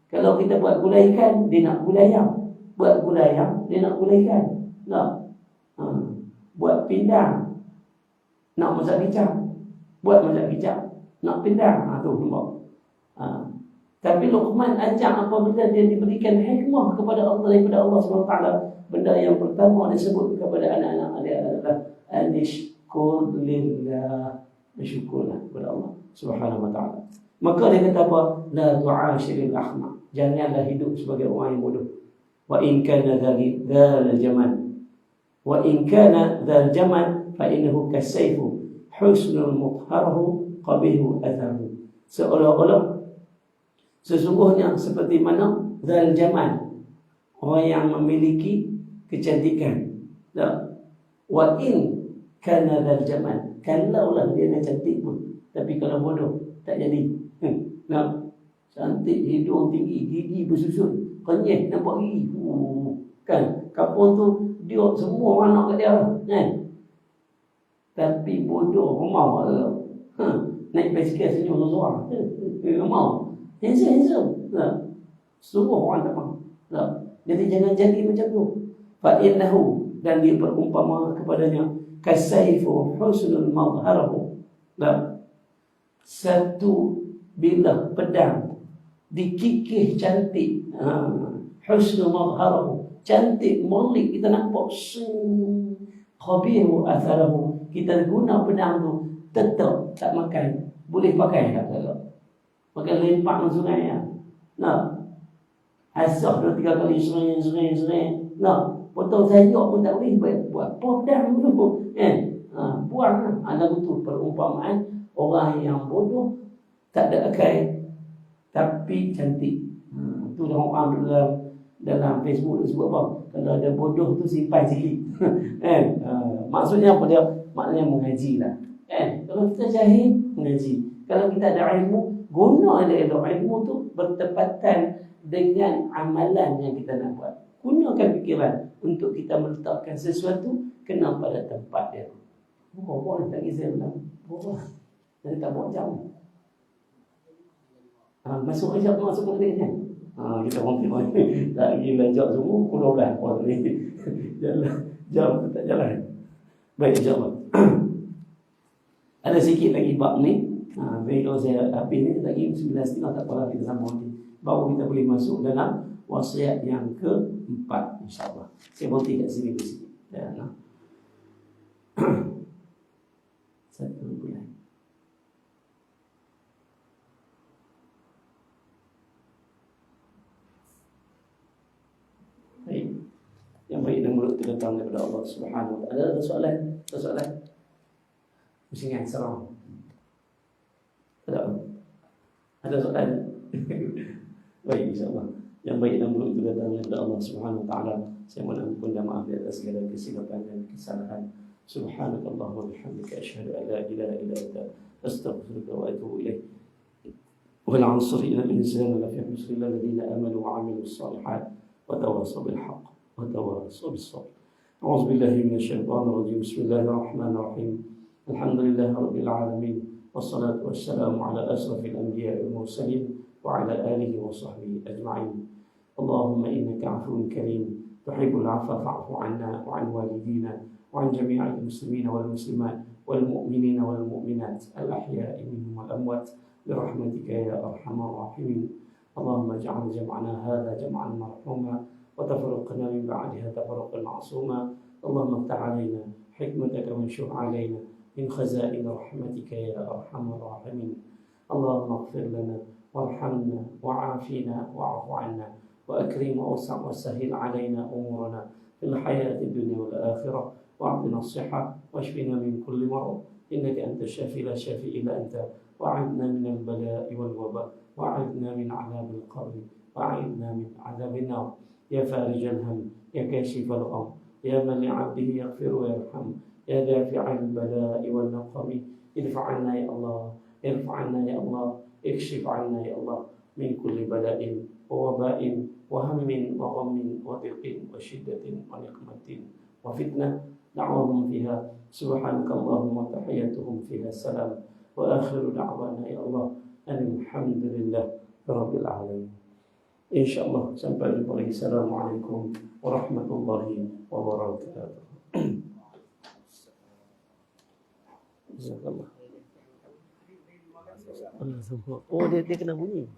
Kalau kita buat gulai ikan, dia nak gulai ayam. Buat gulai ayam, dia nak gulai ikan. Buat pindang, nak masak kicap. Buat masak kicap, nak pindang. Tu nampak. Tapi Luqman ajak apabila dia diberikan hikmah kepada Allah daripada Allah SWT, benda yang pertama disebut kepada anak-anak dia adalah anishkur lillah, bersyukurlah kepada Allah Subhanahu wa ta'ala. Maka dia kata apa? La tu'ashiril ahmaq, janganlah hidup sebagai orang yang bodoh. Wa in kana dzal jamal, wa in kana dzal jamal fa innahu kasayfu husnul muthharahu qabihu atharu. Seolah-olah sesungguhnya seperti mana dzal jamal, orang yang memiliki kecantikan. Wa in kana dzal jamal, kalaulah dia nak cantik pun, tapi kalau bodoh tak jadi. Cantik, hidung tinggi, gigi bersusun, kenyek nampak gigi. Kan, kampung tu dia semua anak kat dia kan. Tapi bodoh, mau naik basikal senyum seorang. Mau. Handsome. Semua orang tak mahu. Jadi jangan jadi macam tu. Fa innahu, dan dia berumpama kepadanya, kasayfu husnul madharahu. Satu bilah pedang dikikih cantik, husnul madharahu, cantik molik, kita nampak qabihu atharahu, kita guna pedang tu tetap tak makan, boleh pakai tak kalau Pakai lempak ke sungai ya. Nah, asah 2-3 kali sering. Nah, potong sayur pun tak boleh buat podam dulu. Buang lah. Ada betul perumpamaan orang yang bodoh tak ada akal tapi cantik. Tu dah orang dalam Facebook tu sebut apa? Kalau ada bodoh tu simpan sikit. Maksudnya apa dia? Maknanya mengaji lah. Kalau kita jahil, mengaji. Kalau kita ada ilmu, guna ilmu tu bertepatan dengan amalan yang kita nak buat. Gunakan fikiran untuk kita meletakkan sesuatu kena pada tempat dia. Apa tak kisah dalam apa? Jadi tak buat jauh. Masuk aja masuk ke dalam. Kita orang tak gila jauh semua pulau dah orang ni. Jalan tak jalan. Baik insya-Allah. Ada sikit lagi bab ni. Kalau saya habis ni lagi 19 tak apa kita sambung ni. Baru kita boleh masuk dalam wasiat yang keempat insya-Allah. Saya berhenti kat sini dulu sikit. Dan 1 bulan. Baik. Yang baik dan buruk itu datang daripada Allah Subhanahu wa taala. Ada soalan? Soalan? Mesti ingat serang. Ada soalan? Baik insya-Allah. Yang baik dan buruk itu datang daripada Allah Subhanahu wa taala. Saya mohon ampun dan maaf atas segala kesilapan dan kesalahan. Subhanakallah wa bihamdika asyhadu an la ilaha illa anta astaghfiruka wa atubu ilaik. Wal 'asri innal insana lafi khusr illa alladziina aamanu wa 'amilus shalihaat wa tawassaw bil haqq wa tawassaw bis sabr. A'udzu billahi minasy syaithaanir rajiim. Bismillahir rahmanir rahim. Alhamdulillahi rabbil alamin. Wassalatu wassalamu ala asrafil anbiya'i wal mursalin wa ala alihi wa sahbihi ajma'in. Allahumma innaka 'afuwwun karim tuhibbul 'afwa fa'fu 'anna wa 'an walidina وعن جميع المسلمين والمسلمات والمؤمنين والمؤمنات الأحياء منهم والأموات برحمتك يا أرحم الراحمين. اللهم اجعل جمعنا هذا جمعا مرحوما وتفرقنا من بعدها تفرقا معصوما. اللهم افتح علينا حكمتك وانشر علينا من خزائن رحمتك يا أرحم الراحمين. اللهم اغفر لنا وارحمنا وعافنا واعف عنا وأكرم وأوسع وسهل علينا أمورنا في الحياة الدنيا والآخرة وأعطنا الصحة واشفنا من كل مرض إنك أنت الشافي لا شافي إلا أنت وأعذنا من البلاء والوباء وأعذنا من عذاب القبر وأعذنا من عذاب النار يا فارج الهم يا كاشف الغم يا من لعبده يغفر ويرحم يا دافع البلاء والنقم ادفع عنا يا الله ارفع عنا يا الله اكشف عنا يا الله من كل بلاء ووباء وهم وغم وضيق وشدة ونقمة وفتنة دعوهم فيها سبحانك اللهم وتحياتهم فيها السلام وآخر دعوانا يا الله أن الحمد لله رب العالمين. InsyaAllah sampai jumpa lagi. Assalamualaikum warahmatullahi wabarakatuh. Jazakallah. Oh dia kena bunyi.